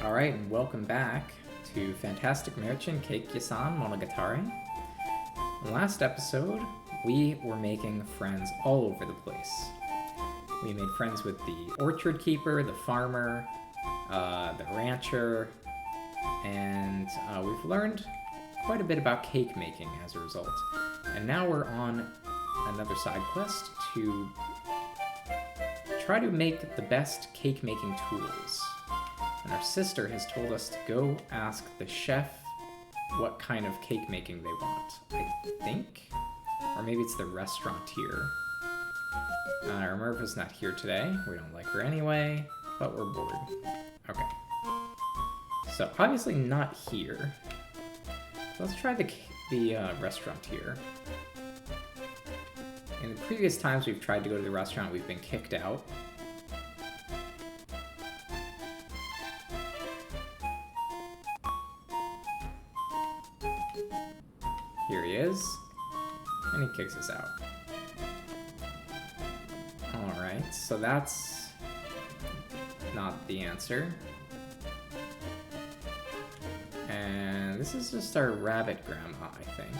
Alright, and welcome back to Fantastic Maerchen Cake Yasan Monogatari. Last episode, we were making friends all over the place. We made friends with the orchard keeper, the farmer, the rancher, and we've learned quite a bit about cake making as a result. And now we're on another side quest to try to make the best cake making tools. And our sister has told us to go ask the chef what kind of cake making they want, I think. Or maybe it's the restaurateur. Our Merva's not here today. We don't like her anyway, but we're bored. Okay. So, obviously not here. So let's try the restaurateur. In the previous times we've tried to go to the restaurant, we've been kicked out. Here he is, and he kicks us out. Alright, so that's not the answer. And this is just our rabbit grandma, I think.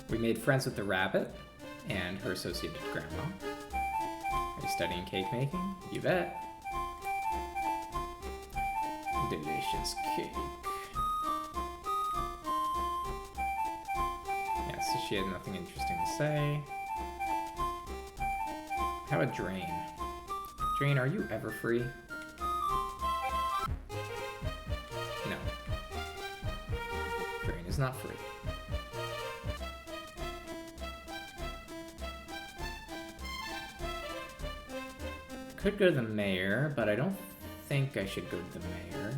We made friends with the rabbit and her associated grandma. Are you studying cake making? You bet. Delicious cake. So she had nothing interesting to say. How about Drain? Drain, are you ever free? No. Drain is not free. Could go to the mayor, but I don't think I should go to the mayor.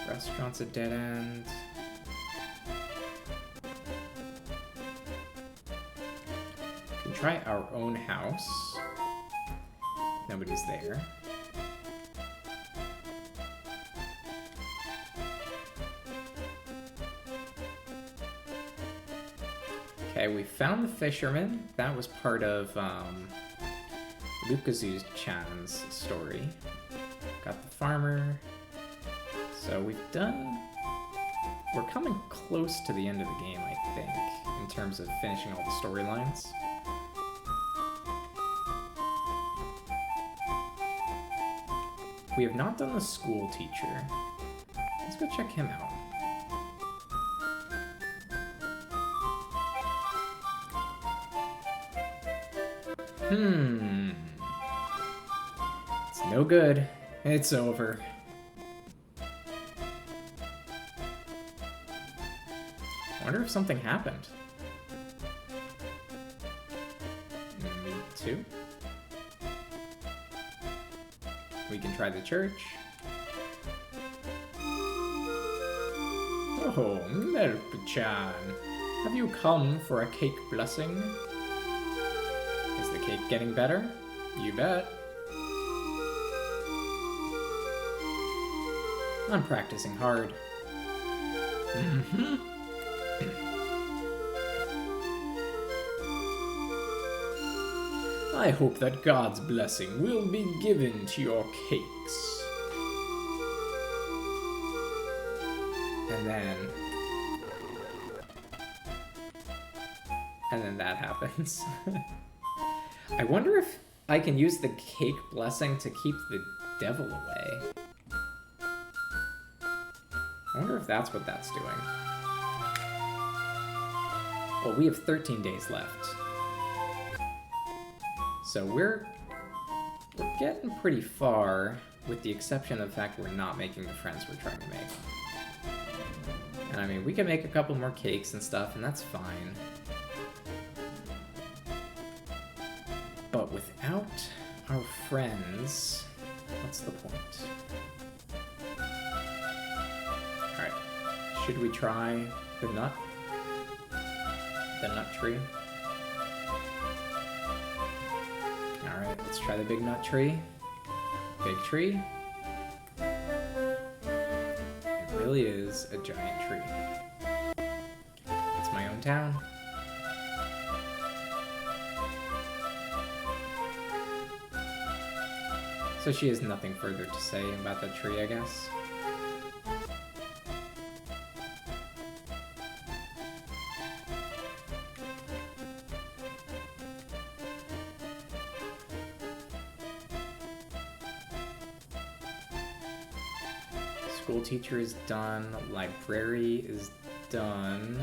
Restaurant's a dead end. Try our own house. Nobody's there. Okay, we found the fisherman. That was part of Lukazu-chan's story. Got the farmer. So we're coming close to the end of the game, I think, in terms of finishing all the storylines. We have not done the school teacher. Let's go check him out. It's no good. It's over. I wonder if something happened. Me too. We can try the church. Oh, Maerchen, have you come for a cake blessing? Is the cake getting better? You bet. I'm practicing hard. I hope that God's blessing will be given to your cakes. And then that happens. I wonder if I can use the cake blessing to keep the devil away. I wonder if that's what that's doing. Well, we have 13 days left. So we're getting pretty far, with the exception of the fact we're not making the friends we're trying to make. And I mean, we can make a couple more cakes and stuff, and that's fine. But without our friends, what's the point? Alright, should we try the nut? The nut tree? Alright, let's try the big nut tree. Big tree. It really is a giant tree. It's my own town. So she has nothing further to say about that tree, I guess. School teacher is done. Library is done.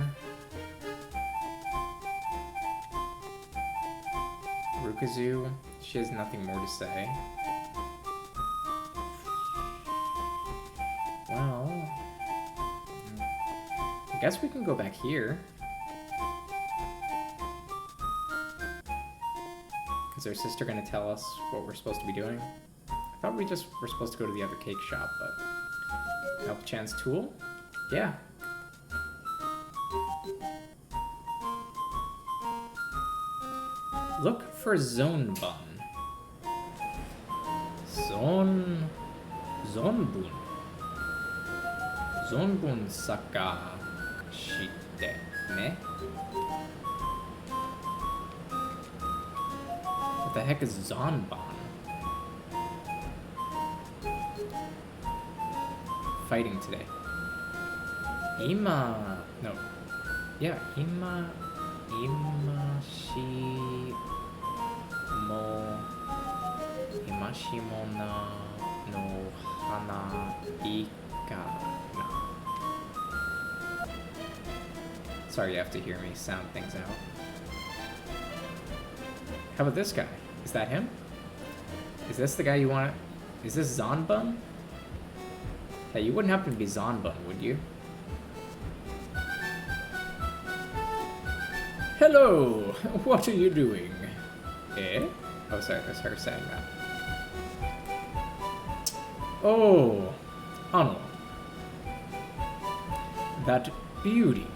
Rukazu, she has nothing more to say. Well, I guess we can go back here. Is our sister gonna tell us what we're supposed to be doing? I thought we just were supposed to go to the other cake shop, but... Help Chan's tool? Yeah. Look for Zonbun. Zonbun. Zonbun Saka Shite ne? What the heck is Zonbun? Fighting today. No. Yeah, Imashimona no Hana Ikana. Sorry, you have to hear me sound things out. How about this guy? Is that him? Is this the guy you want? Is this Zonbun? Hey, you wouldn't happen to be Zonbun, would you? Hello! What are you doing? Eh? Oh, sorry, that's her saying that. Oh, Ano. That beauty.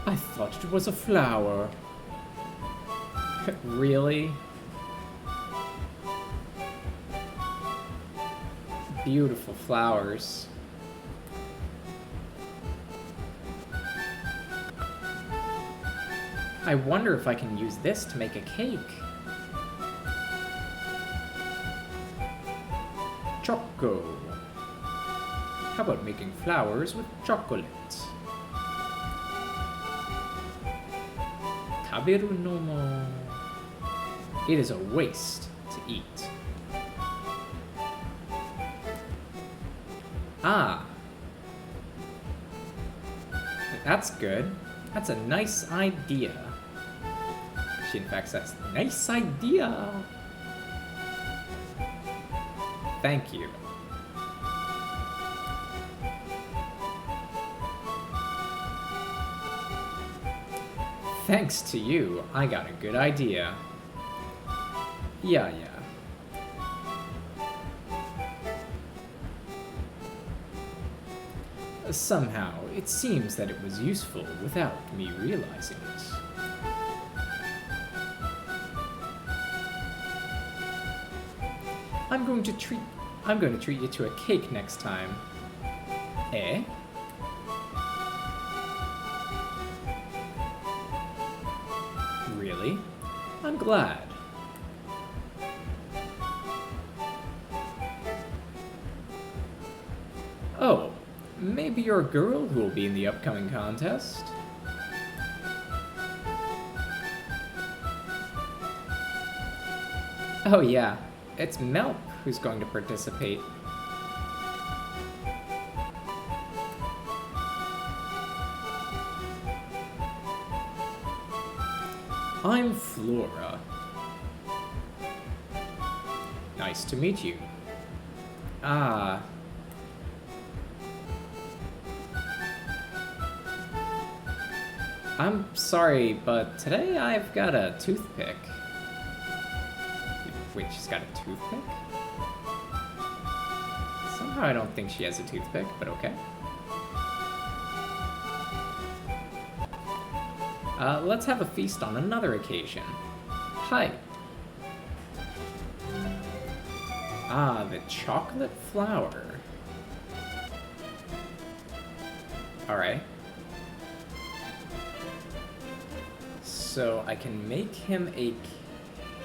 I thought it was a flower. Really? Beautiful flowers. I wonder if I can use this to make a cake. Choco. How about making flowers with chocolate? Taberu no mo. It is a waste to eat. Ah. That's good. That's a nice idea. She in fact says, nice idea. Thank you. Thanks to you, I got a good idea. Yeah. Somehow, it seems that it was useful without me realizing it. I'm going to treat you to a cake next time. Eh? Really? I'm glad. Oh, maybe you're a girl who will be in the upcoming contest? Oh yeah, it's Melp who's going to participate. I'm Flora. Nice to meet you. Ah. I'm sorry, but today I've got a toothpick. Wait, she's got a toothpick? Somehow I don't think she has a toothpick, but okay. Let's have a feast on another occasion. Hi. Ah, the chocolate flower. Alright. So I can make him a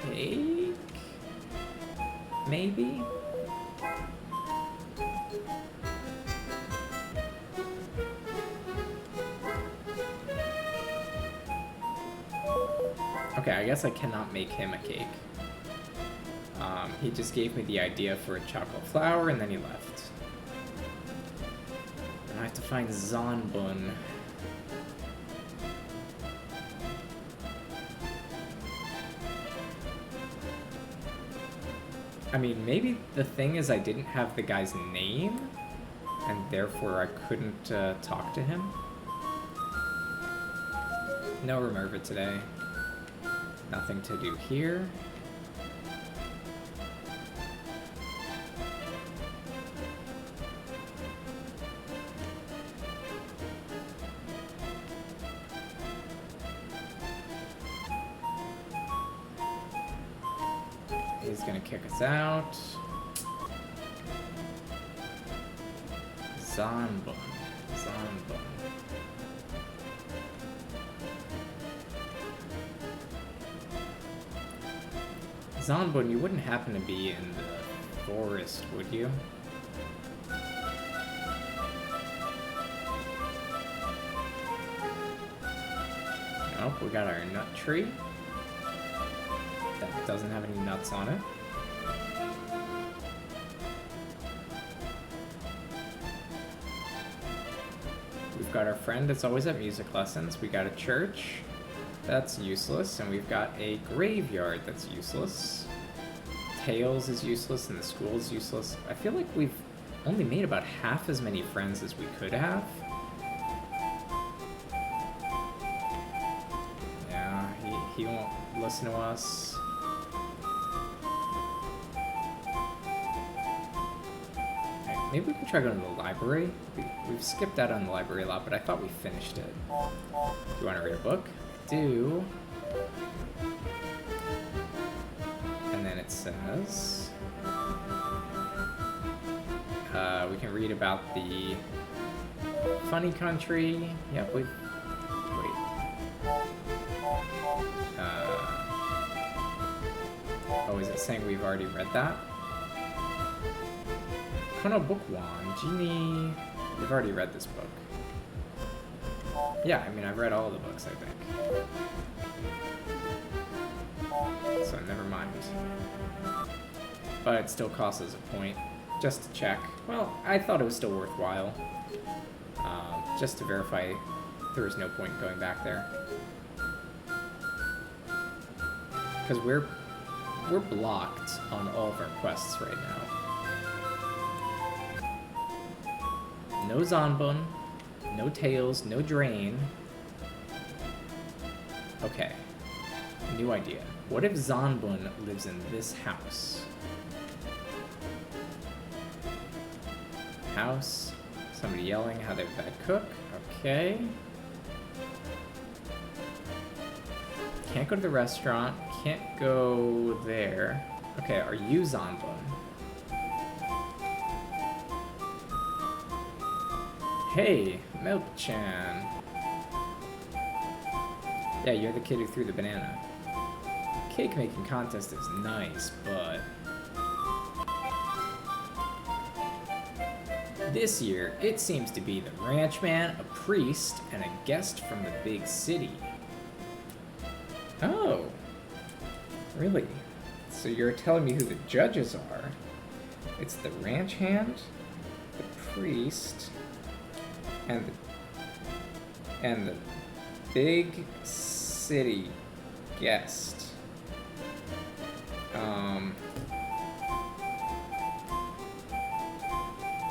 cake? Maybe? Okay, I guess I cannot make him a cake. He just gave me the idea for a chocolate flower, and then he left. And I have to find Zanbun. I mean, maybe the thing is I didn't have the guy's name, and therefore I couldn't talk to him. No Remerva today. Nothing to do here. He's gonna kick us out. Zanbun. Zanbun. Zanbun, you wouldn't happen to be in the forest, would you? Nope, we got our nut tree. That doesn't have any nuts on it. We've got our friend that's always at music lessons. We got a church. That's useless. And we've got a graveyard that's useless. Tails is useless and the school is useless. I feel like we've only made about half as many friends as we could have. Yeah, he won't listen to us. Maybe we can try going to the library. We've skipped out on the library a lot, but I thought we finished it. Do you want to read a book? I do. And then it says... we can read about the funny country. Yep, we've... Wait. Oh, is it saying we've already read that? Kono Bookwan, Genie... We've already read this book. Yeah, I mean, I've read all the books, I think. So, never mind. But it still costs us a point, just to check. Well, I thought it was still worthwhile. Just to verify there was no point in going back there. Because we're blocked on all of our quests right now. No Zanbun, no Tails, no Drain. Okay, new idea. What if Zanbun lives in this house? House, somebody yelling how they're a bad cook. Okay. Can't go to the restaurant, can't go there. Okay, are you Zanbun? Hey, Maerchen. Yeah, you're the kid who threw the banana. Cake making contest is nice, but... This year, it seems to be the ranchman, a priest, and a guest from the big city. Oh. Really? So you're telling me who the judges are? It's the ranch hand, the priest... And the big city guest.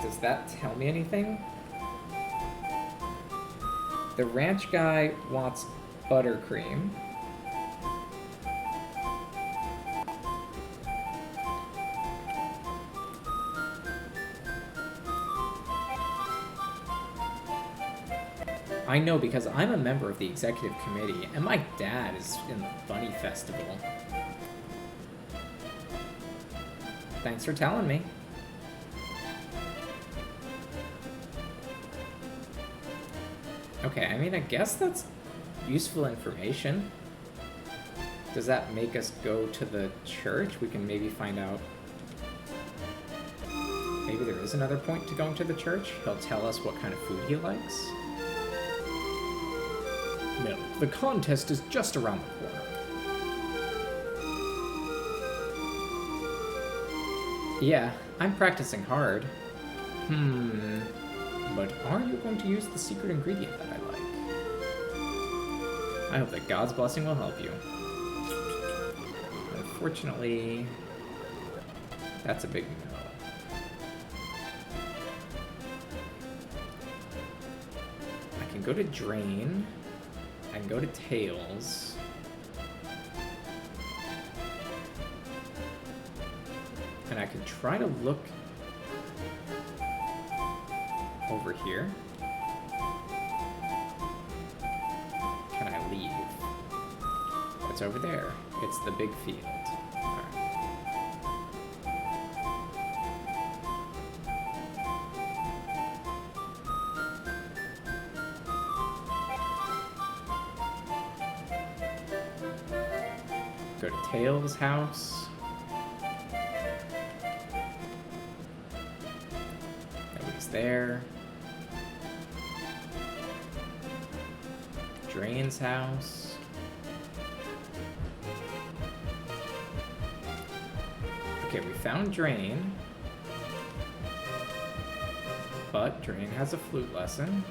Does that tell me anything? The ranch guy wants buttercream. I know because I'm a member of the executive committee, and my dad is in the Bunny Festival. Thanks for telling me. Okay, I mean, I guess that's useful information. Does that make us go to the church? We can maybe find out. Maybe there is another point to going to the church. He'll tell us what kind of food he likes. No, the contest is just around the corner. Yeah, I'm practicing hard. But are you going to use the secret ingredient that I like? I hope that God's blessing will help you. Unfortunately, that's a big no. I can go to Drain. I can go to Tails. And I can try to look over here. Can I leave? What's over there? It's the big field. Alright. Go to Tails' house. Nobody's there. Drain's house. Okay, we found Drain. But Drain has a flute lesson.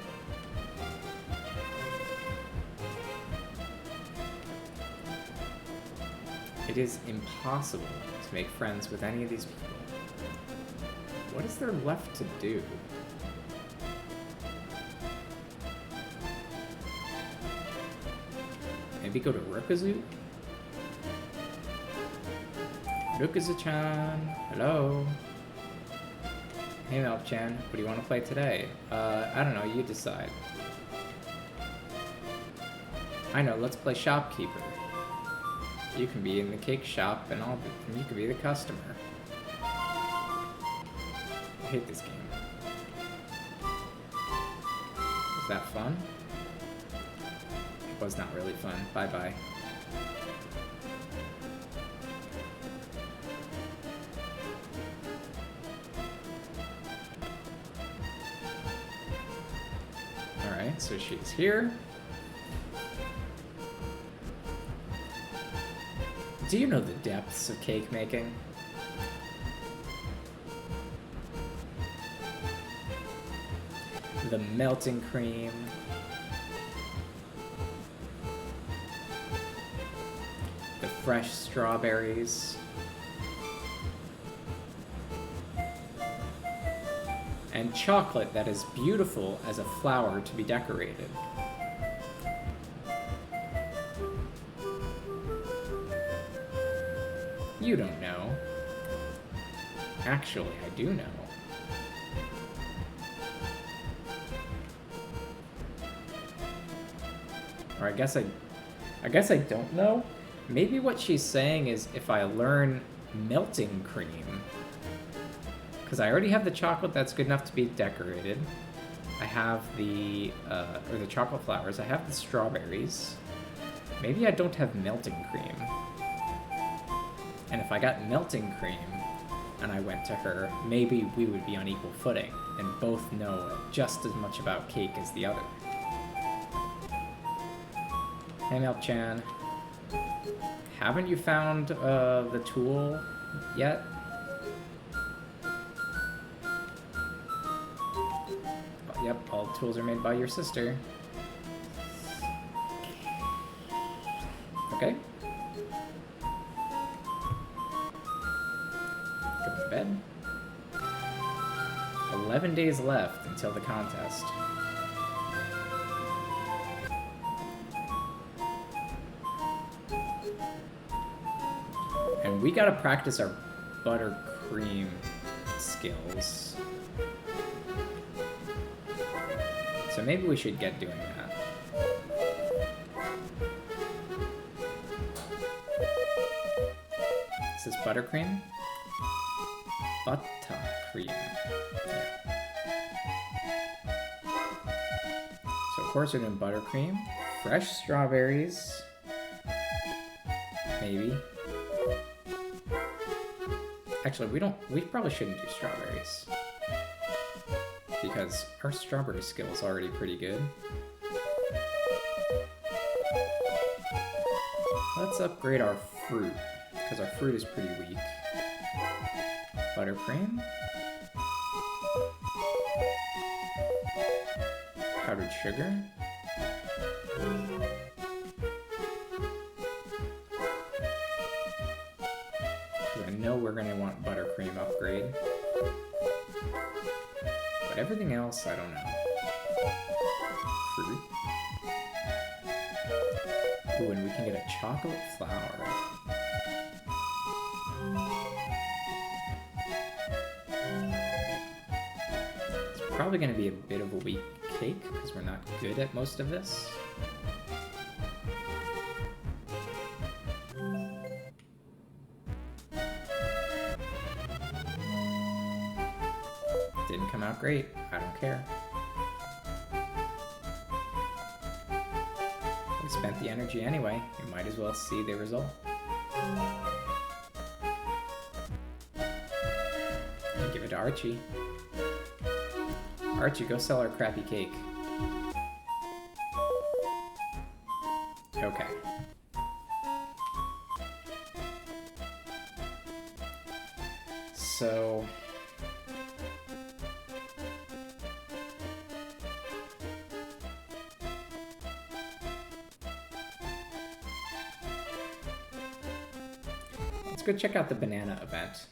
It is impossible to make friends with any of these people. What is there left to do? Maybe go to Rukazu? Rukazu-chan, hello. Hey Maerchen, what do you want to play today? I don't know, you decide. I know, let's play Shopkeeper. You can be in the cake shop and you can be the customer. I hate this game. Was that fun? It was not really fun. Bye-bye. Alright, so she's here. Do you know the depths of cake making? The melting cream. The fresh strawberries. And chocolate that is beautiful as a flower to be decorated. You don't know. Actually, I do know. Or I guess I don't know. Maybe what she's saying is if I learn melting cream, because I already have the chocolate that's good enough to be decorated. I have the chocolate flowers. I have the strawberries. Maybe I don't have melting cream. And if I got melting cream and I went to her, maybe we would be on equal footing and both know just as much about cake as the other. Hey Maerchen, haven't you found the tool yet? Oh, yep, all tools are made by your sister. Okay. Bed. 11 days left until the contest. And we gotta practice our buttercream skills. So maybe we should get doing that. Is this buttercream? Buttercream. Yeah. So of course we're doing buttercream, fresh strawberries, maybe. Actually, we probably shouldn't do strawberries because our strawberry skill is already pretty good. Let's upgrade our fruit because our fruit is pretty weak. Buttercream. Powdered sugar. I know we're going to want buttercream upgrade. But everything else, I don't know. Fruit. Ooh, and we can get a chocolate flower. It's probably going to be a bit of a weak cake because we're not good at most of this. Didn't come out great. I don't care. We spent the energy anyway. You might as well see the result. And give it to Archie. Archie, go sell our crappy cake. Okay. So... let's go check out the banana event.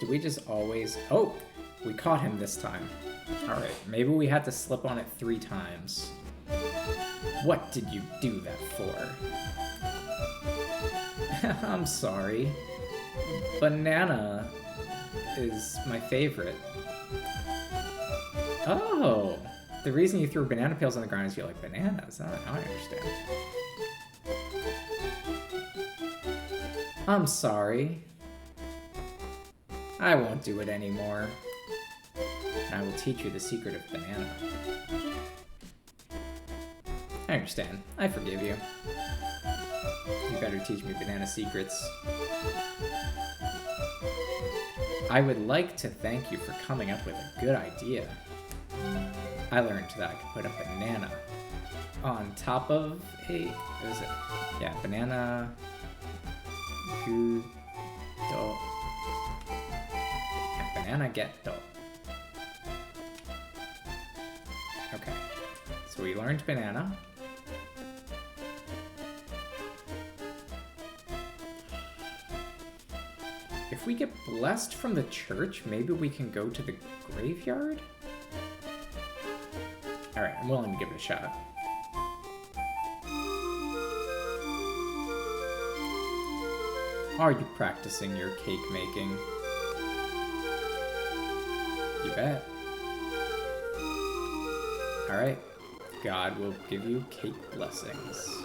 Do we just always... oh! We caught him this time. Alright, maybe we had to slip on it 3 times. What did you do that for? I'm sorry. Banana is my favorite. Oh! The reason you threw banana peels on the ground is you like bananas. Oh, now I understand. I'm sorry. I won't do it anymore. I will teach you the secret of banana. I understand. I forgive you. You better teach me banana secrets. I would like to thank you for coming up with a good idea. I learned that I could put a banana on top of a... what is it? Yeah, banana... Ghetto. Yeah, banana ghetto. Okay. So we learned banana. If we get blessed from the church, maybe we can go to the graveyard? Alright, I'm willing to give it a shot. Are you practicing your cake making? You bet. Alright. God will give you cake blessings.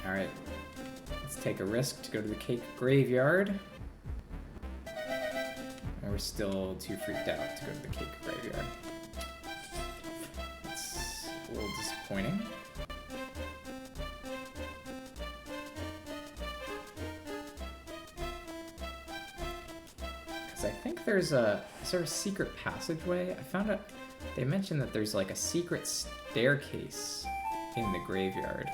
Alright. Let's take a risk to go to the cake graveyard. And we're still too freaked out to go to the cake graveyard. It's a little disappointing. Because I think there's a... is there a secret passageway? I found out... they mentioned that there's like a secret staircase in the graveyard.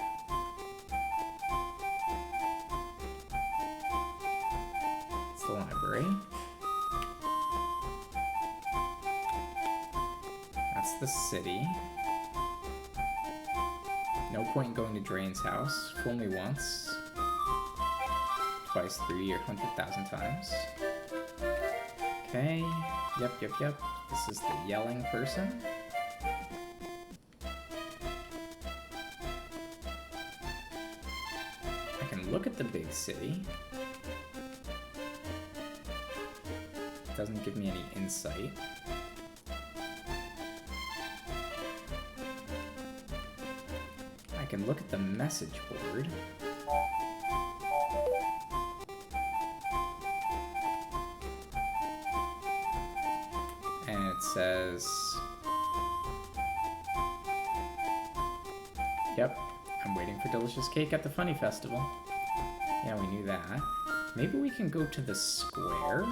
It's the library. That's the city. No point in going to Drain's house. Fool me once. Twice, 3, or 100,000 times. Okay. Yep. This is the yelling person. I can look at the big city. It doesn't give me any insight. I can look at the message board. And it says... yep, I'm waiting for delicious cake at the Funny Festival. Yeah, we knew that. Maybe we can go to the square?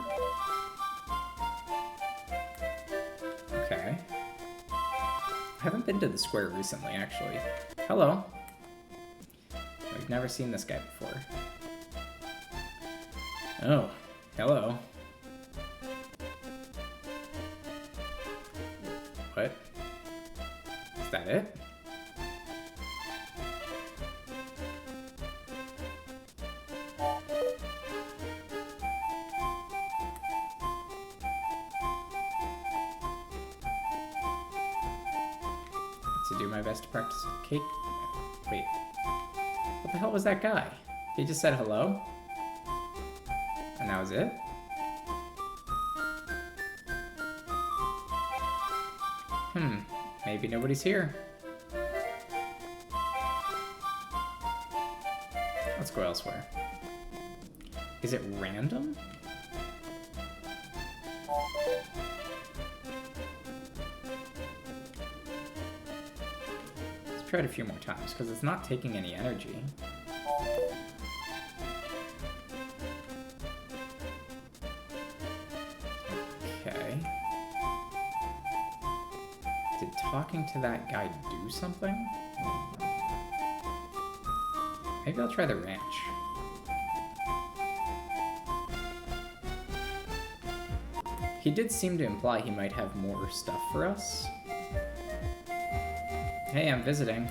Okay. I haven't been to the square recently, actually. Hello. We've never seen this guy before. Oh, hello. What? Is that it? To do my best to practice cake. Wait. What the hell was that guy? He just said hello? And that was it? Maybe nobody's here. Let's go elsewhere. Is it random? Let's try it a few more times, because it's not taking any energy. Okay. Did talking to that guy do something? Maybe I'll try the ranch. He did seem to imply he might have more stuff for us. Hey, I'm visiting.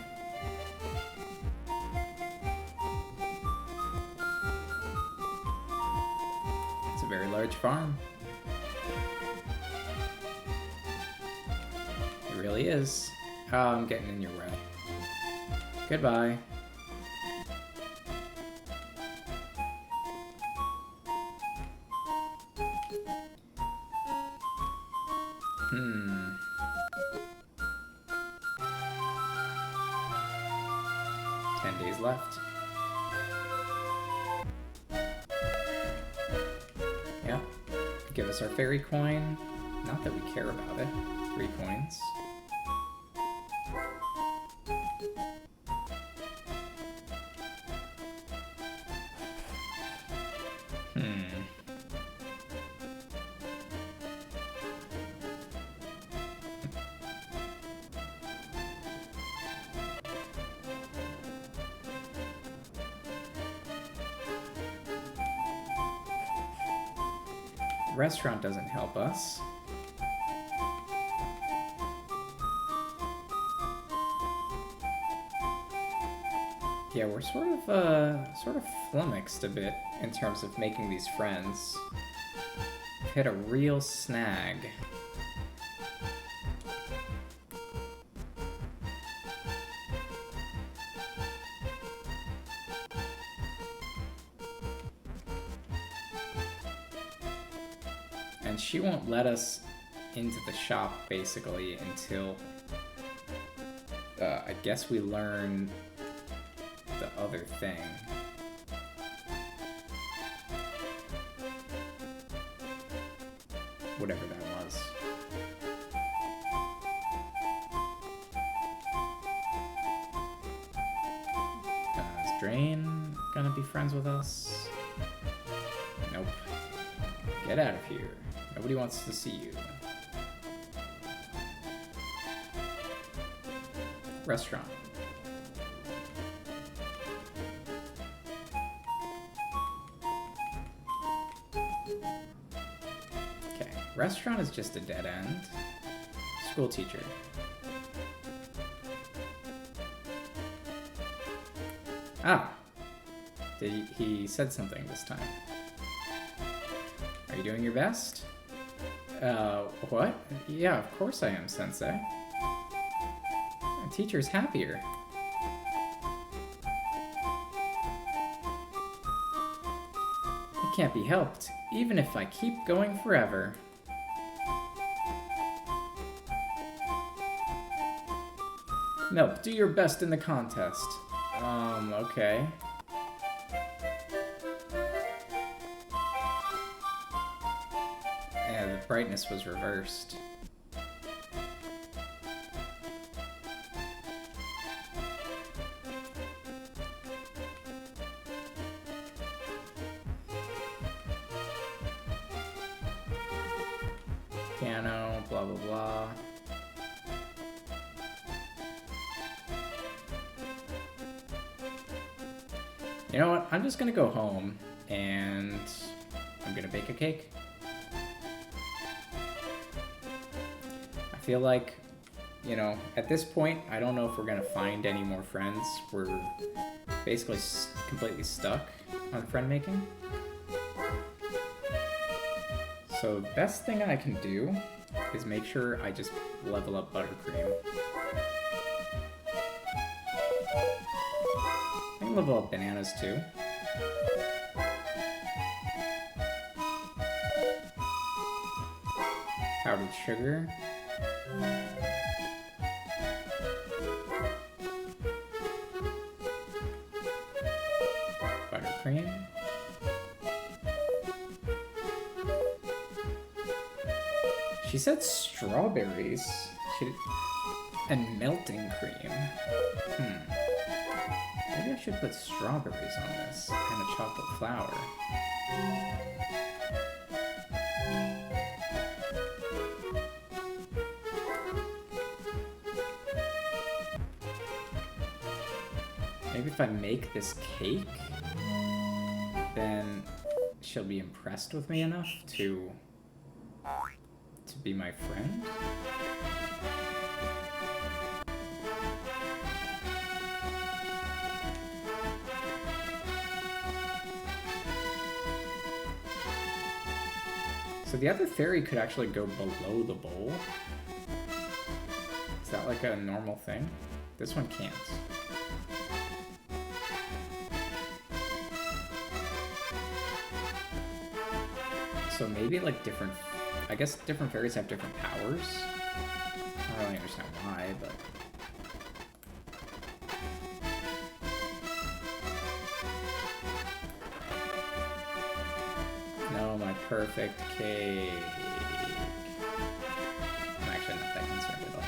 It's a very large farm. It really is. Oh, I'm getting in your way. Goodbye. Hmm. Days left. Yeah. Give us our fairy coin. Not that we care about it. 3 coins. Restaurant doesn't help us. Yeah, we're sort of flummoxed a bit in terms of making these friends. We've hit a real snag. And she won't let us into the shop, basically, until, I guess we learn the other thing. Whatever that was. Is Drain gonna be friends with us? Nope. Get out of here. Nobody wants to see you. Restaurant. Okay, restaurant is just a dead end. School teacher. Ah! He said something this time. Are you doing your best? What? Yeah, of course I am, Sensei. The teacher's happier. It can't be helped, even if I keep going forever. Milk, do your best in the contest. Okay. Yeah, the brightness was reversed. Piano, blah blah blah. You know what? I'm just gonna go home and I'm gonna bake a cake. I feel like, you know, at this point, I don't know if we're gonna find any more friends. We're basically completely stuck on friend making. So the best thing I can do is make sure I just level up buttercream. I can level up bananas too. Powdered sugar. Buttercream. She said strawberries. And melting cream. Maybe I should put strawberries on this and a chocolate flour. Maybe if I make this cake, then she'll be impressed with me enough to be my friend. So the other fairy could actually go below the bowl. Is that like a normal thing? This one can't. So maybe like different, I guess different fairies have different powers. I don't really understand why, but... No, my perfect cake. I'm actually not that concerned at all.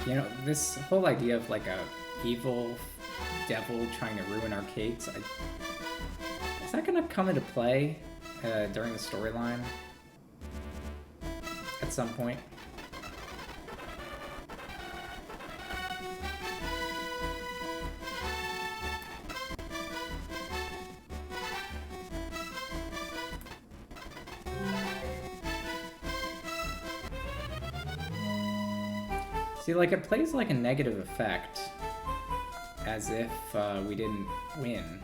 You know, this whole idea of like a evil devil trying to ruin our cakes, is that gonna come into play during the storyline at some point? See, like, it plays like a negative effect, as if we didn't win.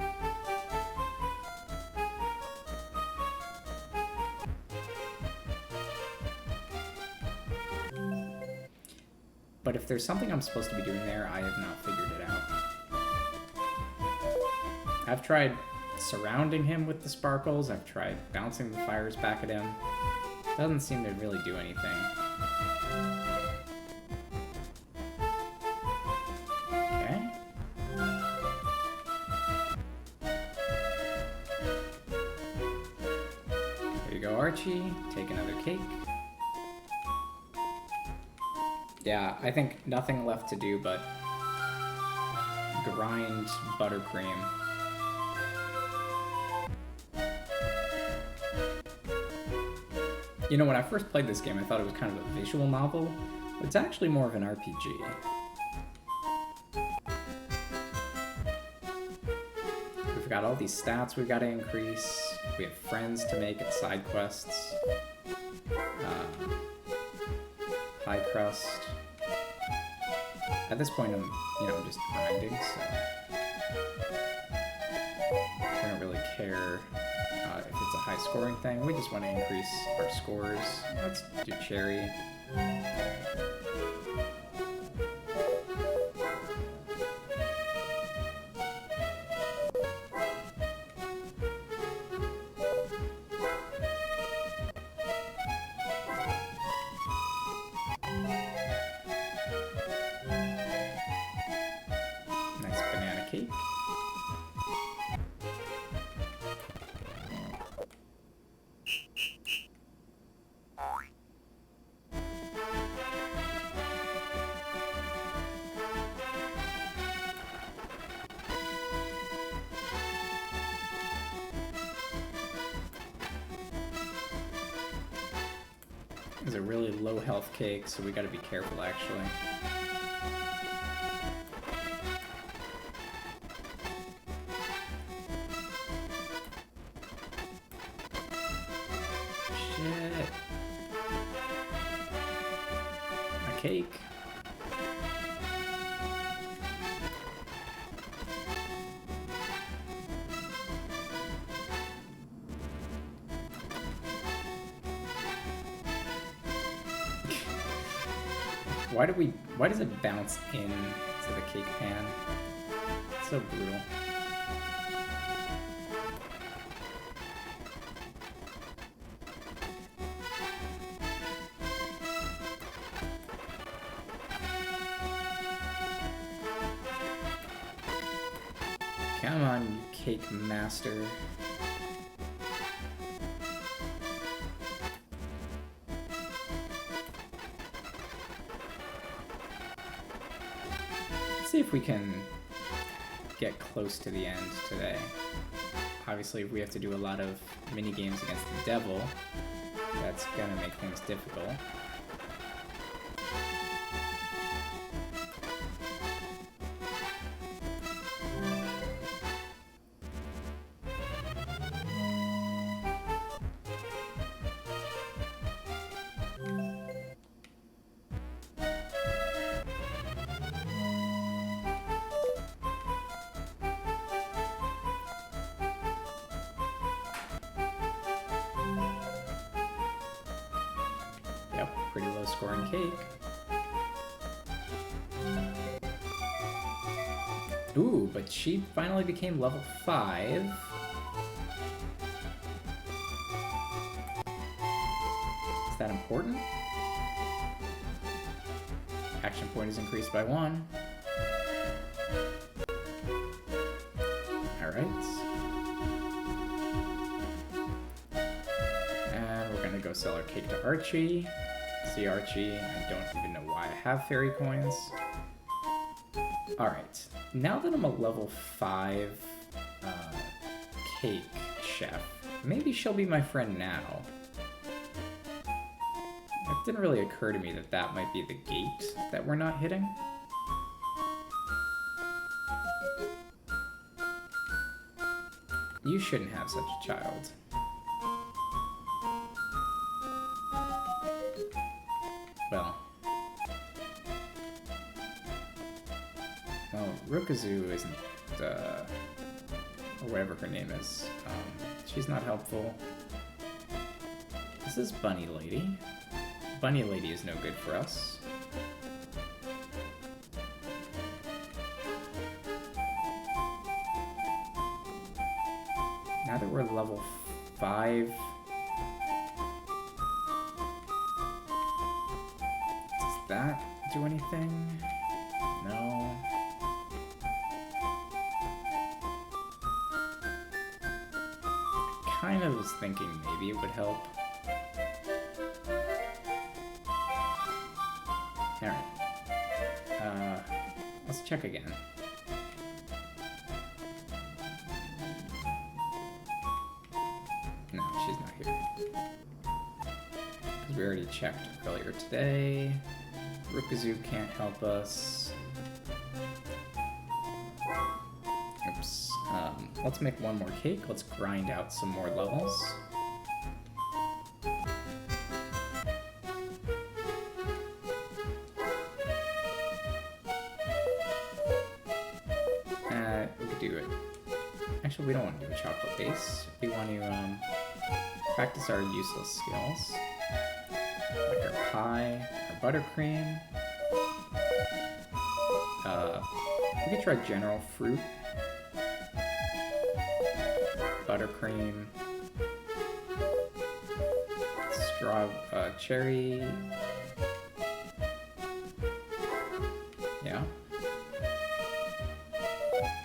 But if there's something I'm supposed to be doing there, I have not figured it out. I've tried surrounding him with the sparkles, I've tried bouncing the fires back at him. Doesn't seem to really do anything. Archie, take another cake. Yeah, I think nothing left to do but grind buttercream. You know, when I first played this game, I thought it was kind of a visual novel, but it's actually more of an RPG. We've got all these stats we've got to increase. We have friends to make at side quests. High crust. At this point, I'm, just grinding, so I don't really care if it's a high scoring thing. We just want to increase our scores. Let's do cherry. Nice banana cake. is a really low health cake, so we gotta be careful actually. Shit. A cake. Why does it bounce into the cake pan? It's so brutal. Come on, you cake master. See if we can get close to the end today. Obviously, if we have to do a lot of mini games against the devil, that's gonna make things difficult. Pretty low scoring cake. Ooh, but she finally became level 5. Is that important? Action point is increased by 1. Alright. And we're gonna go sell our cake to Archie. See Archie, I don't even know why I have fairy coins. Alright, now that I'm a level 5 cake chef, maybe she'll be my friend now. It didn't really occur to me that that might be the gate that we're not hitting. You shouldn't have such a child. Well, Rukazu isn't, or whatever her name is. She's not helpful. This is Bunny Lady. Bunny Lady is no good for us. Now that we're level 5... Does that do anything? No. Kind of was thinking maybe it would help. Alright. Let's check again. No, she's not here. Because we already checked earlier today. Rukazu can't help us. Oops. Let's make one more cake. Let's grind out some more levels. We could do it. Actually, we don't want to do a chocolate base. We want to practice our useless skills. Like our pie, our buttercream. We could try general fruit. Buttercream. Cherry. Yeah.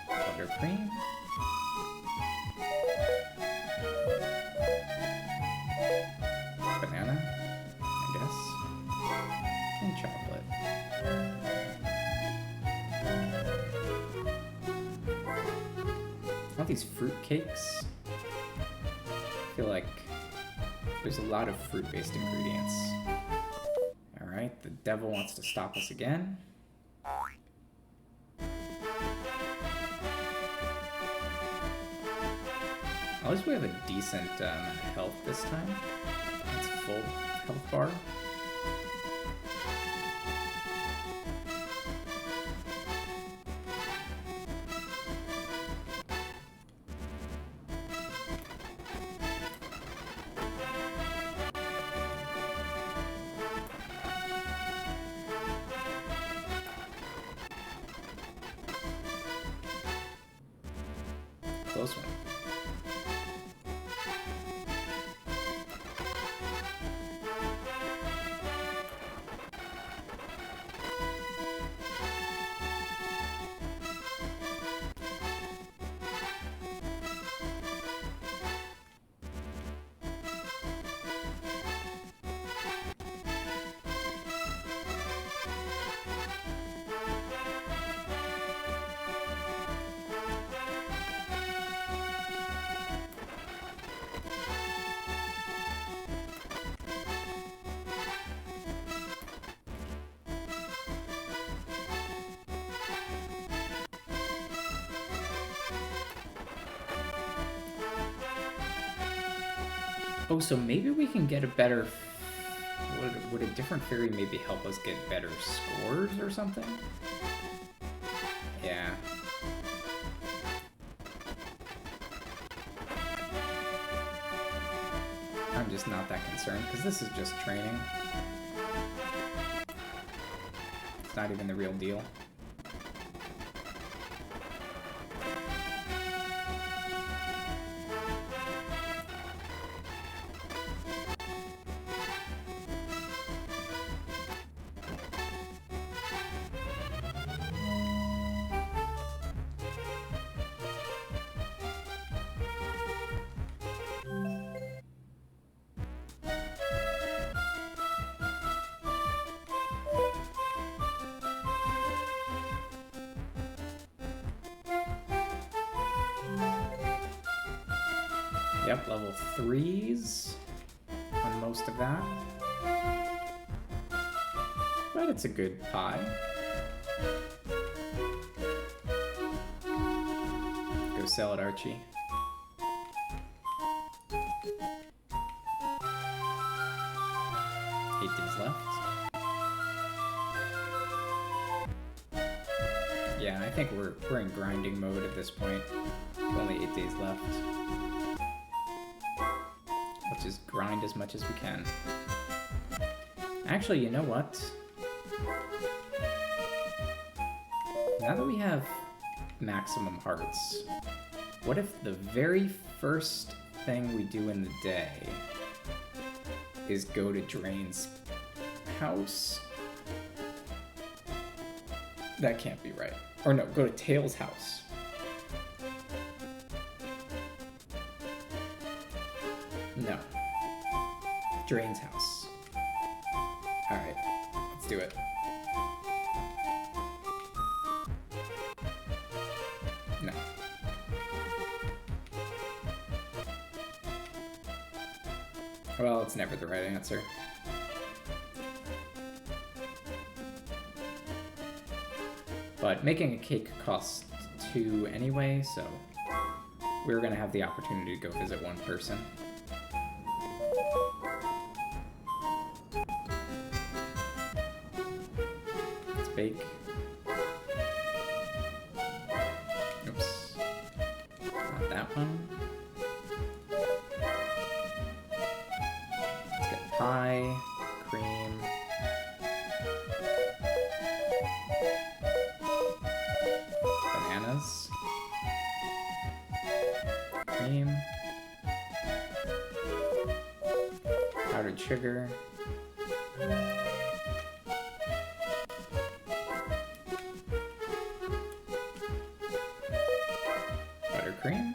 Buttercream. Banana, I guess. And chocolate. All these fruit cakes. I feel like there's a lot of fruit-based ingredients. Alright, the devil wants to stop us again. At least we have a decent health this time. It's full health bar. Close one. Oh, so maybe we can get a better... Would a different fairy maybe help us get better scores or something? Yeah. I'm just not that concerned, because this is just training. It's not even the real deal. Yep, level 3s on most of that. But it's a good pie. Go sell it, Archie. Eight days left. Yeah, I think we're in grinding mode at this point. Only 8 days left. Just grind as much as we can. Actually, you know what? Now that we have maximum hearts, what if the very first thing we do in the day is go to Drain's house? That can't be right. Or no, go to Tails' house. No. Drain's house. Alright, let's do it. No. Well, it's never the right answer. But making a cake costs 2 anyway, so we're gonna have the opportunity to go visit one person. Bake. Oops. Not that one. Let's get pie, cream. Bananas. Cream. Powdered sugar. Buttercream.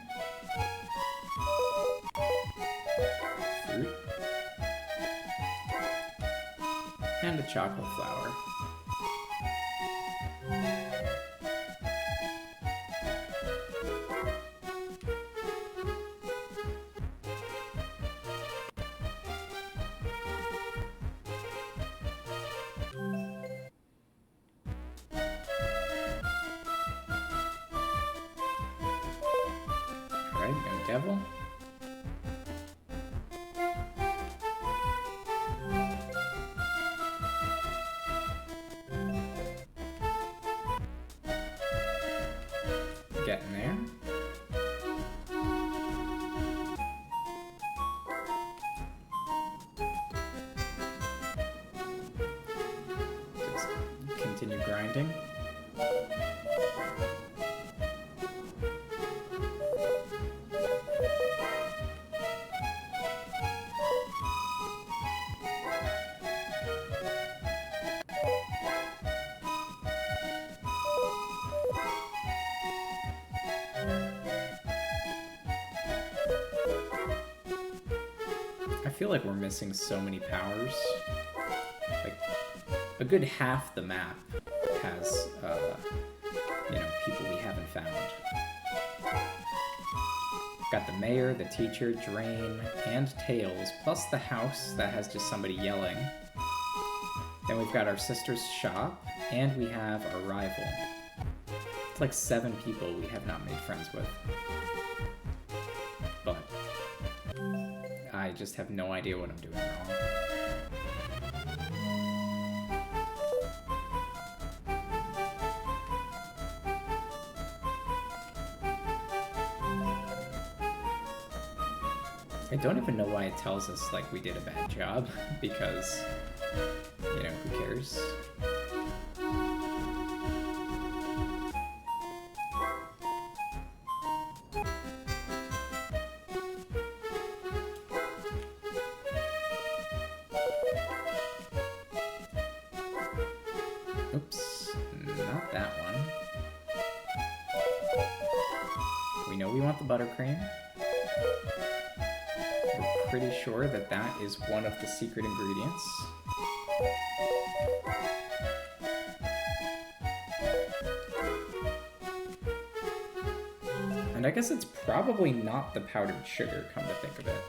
Fruit. And a chocolate flour. devil. Getting there. Just continue grinding. I feel like we're missing so many powers. Like, a good half the map has, people we haven't found. Got the mayor, the teacher, Drain, and Tails, plus the house that has just somebody yelling. Then we've got our sister's shop, and we have our rival. It's like 7 people we have not made friends with. But I just have no idea what I'm doing wrong. I don't even know why it tells us, like, we did a bad job, because, who cares? Oops, not that one. We know we want the buttercream. We're pretty sure that that is one of the secret ingredients. And I guess it's probably not the powdered sugar, come to think of it.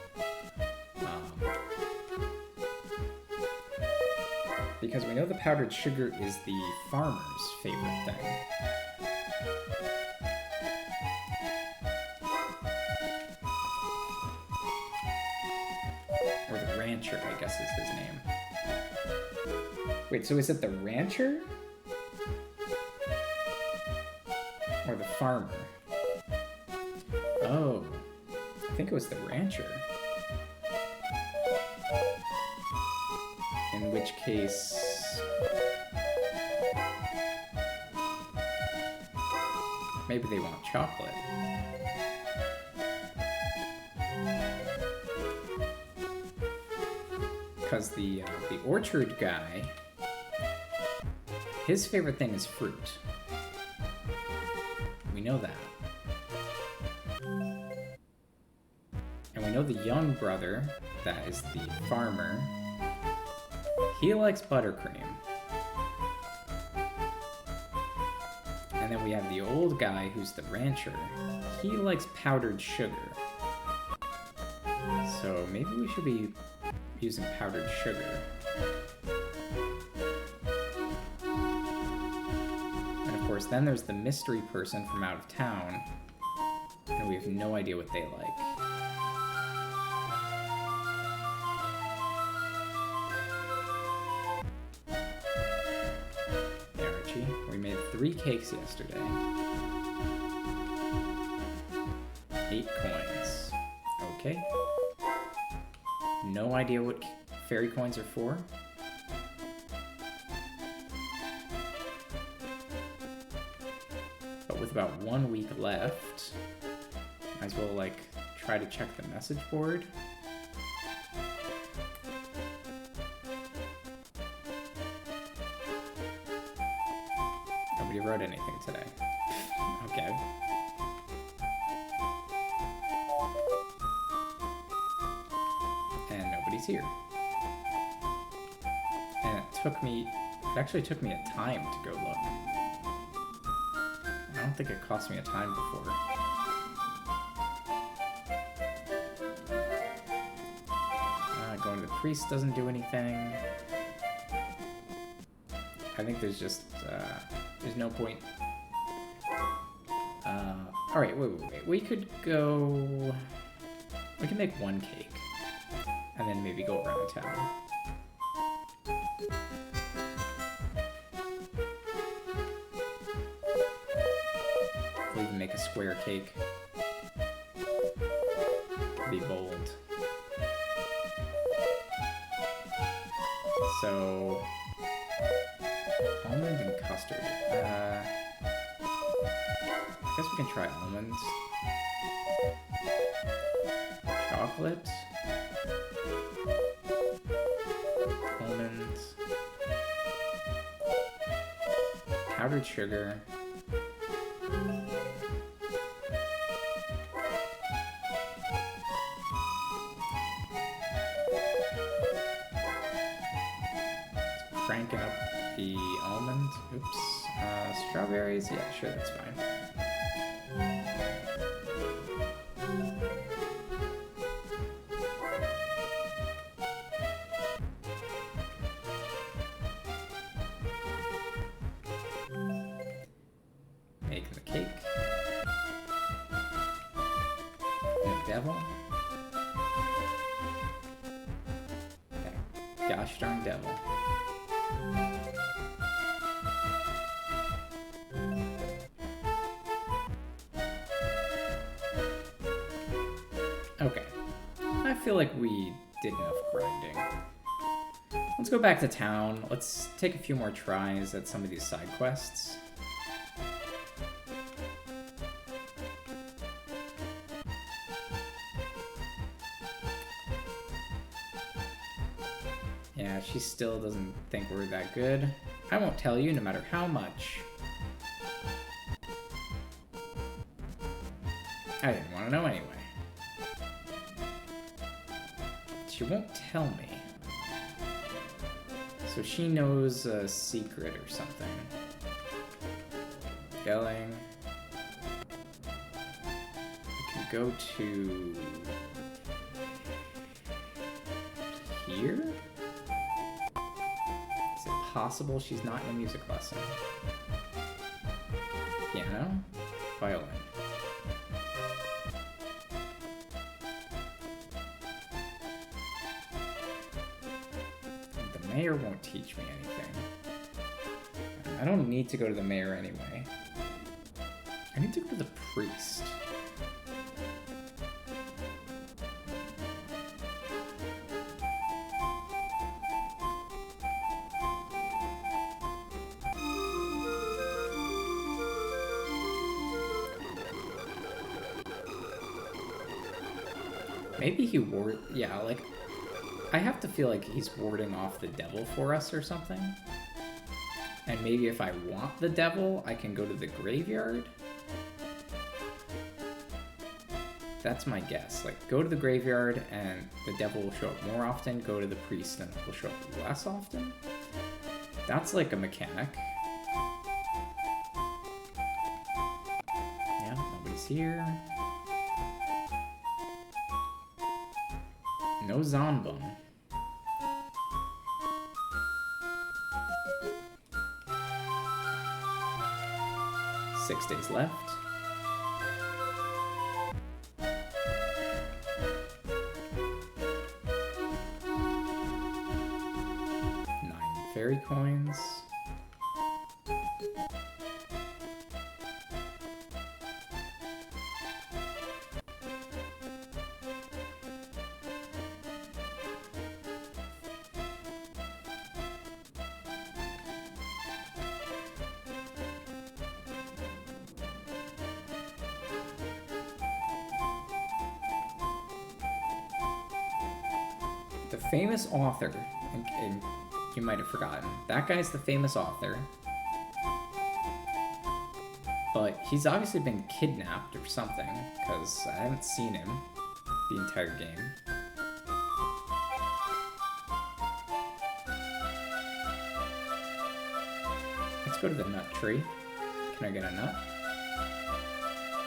Because we know the powdered sugar is the farmer's favorite thing. Or the rancher, I guess is his name. Wait, so is it the rancher? Or the farmer? Oh, I think it was the rancher. In which case... maybe they want chocolate. Because the orchard guy, his favorite thing is fruit. We know that. And we know the young brother, that is the farmer, he likes buttercream. And then we have the old guy who's the rancher. He likes powdered sugar. So maybe we should be using powdered sugar. And of course, then there's the mystery person from out of town. And we have no idea what they like. We made 3 cakes yesterday. 8 coins. Okay. No idea what fairy coins are for. But with about 1 week left, might as well, try to check the message board. Nobody wrote anything today. Okay. And nobody's here. And it actually took me a time to go look. I don't think it cost me a time before. Going to the priest doesn't do anything. I think there's just, there's no point Alright, wait. We could go... We can make one cake. And then maybe go around town. We'll even make a square cake. Be bold. So... almond and custard. I guess we can try almonds. Chocolate. Almonds. Powdered sugar. Cranking up the almond. Oops. Strawberries? Yeah, sure, that's fine. Making the cake. The devil. Okay. Gosh darn devil. Okay. I feel like we did enough grinding. Let's go back to town. Let's take a few more tries at some of these side quests. Yeah, she still doesn't think we're that good. I won't tell you no matter how much. I didn't want to know anyway. She won't tell me. So she knows a secret or something. Yelling. We can go to... here? Is it possible she's not in a music lesson? Piano? Violin. The mayor won't teach me anything. I don't need to go to the mayor anyway. I need to go to the priest. Maybe he yeah, like, I have to feel like he's warding off the devil for us or something. And maybe if I want the devil, I can go to the graveyard? That's my guess. Like, go to the graveyard and the devil will show up more often, go to the priest and it will show up less often? That's like a mechanic. Yeah, nobody's here. No Zanbun. Six days left. 9 fairy coins. The famous author, and you might have forgotten, that guy's the famous author, but he's obviously been kidnapped or something, because I haven't seen him the entire game. Let's go to the nut tree. Can I get a nut?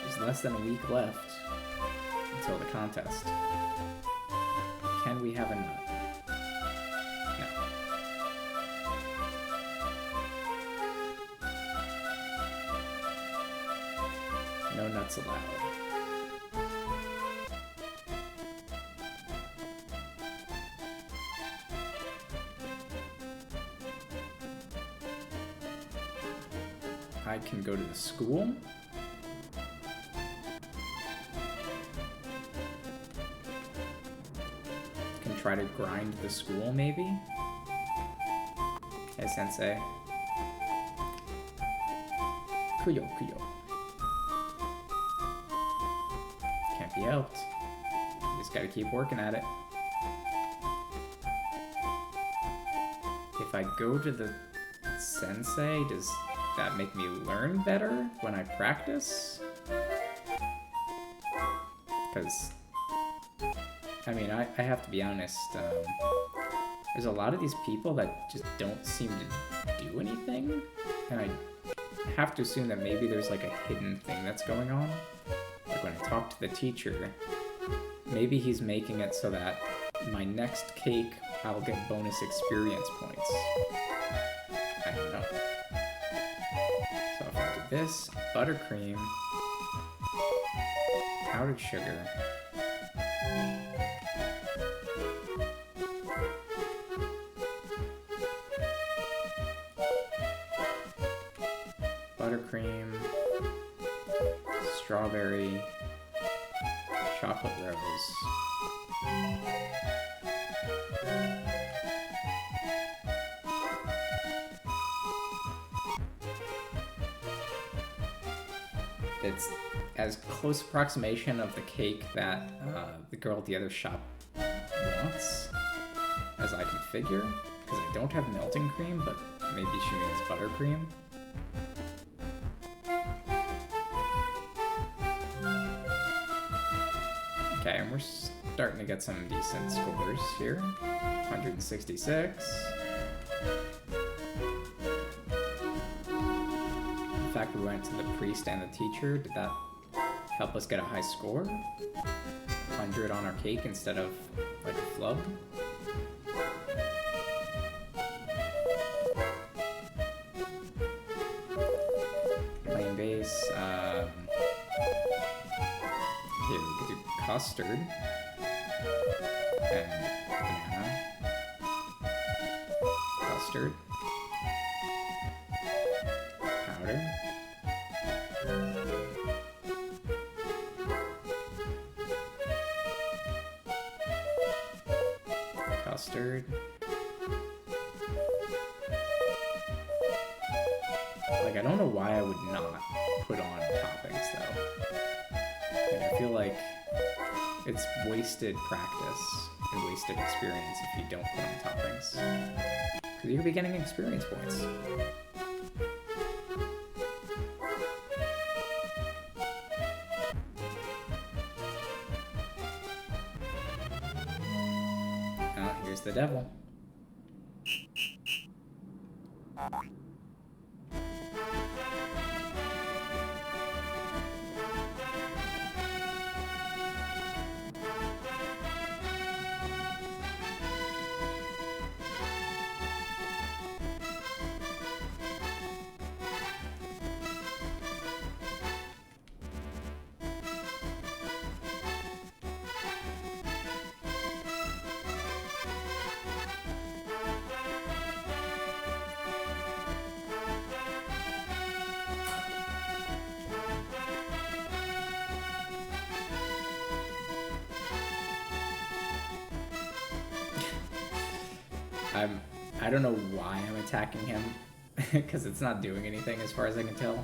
There's less than a week left until the contest. Can we have a nut? No. No nuts allowed. I can go to the school. Can try to grind the school, maybe? Hey, sensei. Kuyo, kuyo. Can't be helped. You just gotta keep working at it. If I go to the sensei, does that make me learn better when I practice? Because, I mean, I have to be honest, there's a lot of these people that just don't seem to do anything, and I have to assume that maybe there's like a hidden thing that's going on. Like when I talk to the teacher, maybe he's making it so that my next cake, I'll get bonus experience points. I don't know. So if I do this, buttercream, powdered sugar, buttercream, strawberry, chocolate rose. It's as close approximation of the cake that the girl at the other shop wants as I can figure, because I don't have melting cream, but maybe she means buttercream. Okay, and we're starting to get some decent scores here. 166. In fact, we went to the priest and the teacher. Did that help us get a high score? 100 on our cake instead of like a flub? Plain base. Here, we could do custard and banana. Custard. Powder. Custard. Like, I don't know why I would not put on toppings, though. Like, I feel like it's wasted practice and wasted experience if you don't put on toppings. Because you'll be getting experience points. Ah, here's the devil. I don't know why I'm attacking him, because it's not doing anything as far as I can tell.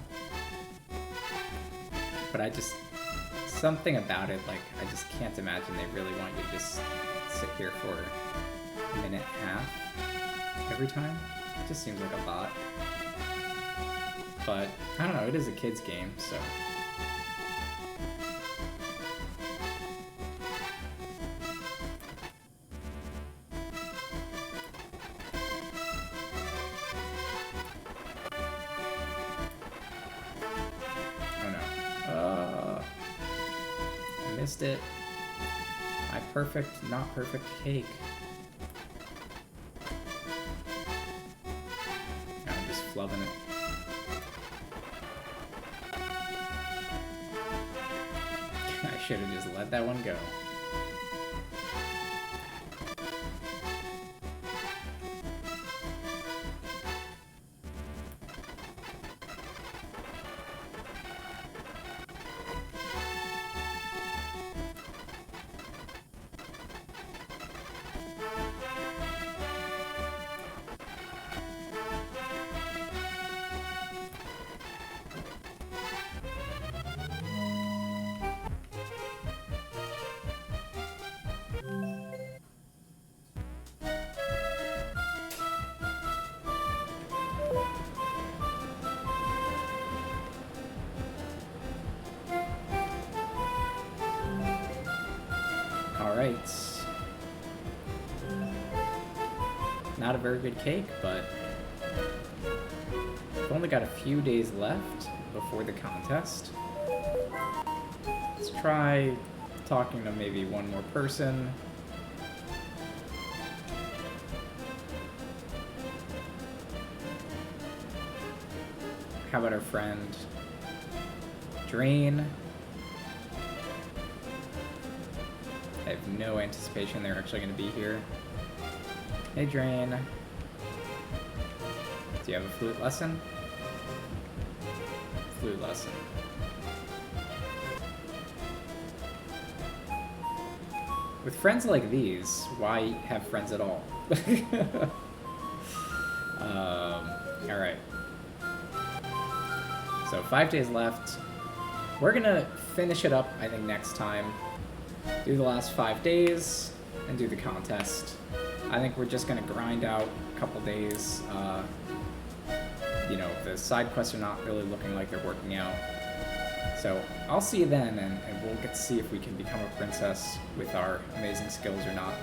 But I just, something about it, like, I just can't imagine they really want you to just sit here for a minute and a half every time. It just seems like a lot. But, I don't know, it is a kid's game, so... It. My perfect, not perfect cake. I'm just flubbing it. should have just let that one go. Alright. Not a very good cake, but we've only got a few days left before the contest. Let's try talking to maybe one more person. How about our friend Drain? I have no anticipation they're actually going to be here. Hey, Drain. Do you have a flute lesson? Flute lesson. With friends like these, why have friends at all? Alright. So 5 days left. We're gonna finish it up, I think, next time. Do the last 5 days and do the contest. I think we're just gonna grind out a couple days. You know, the side quests are not really looking like they're working out. So I'll see you then, and we'll get to see if we can become a princess with our amazing skills or not.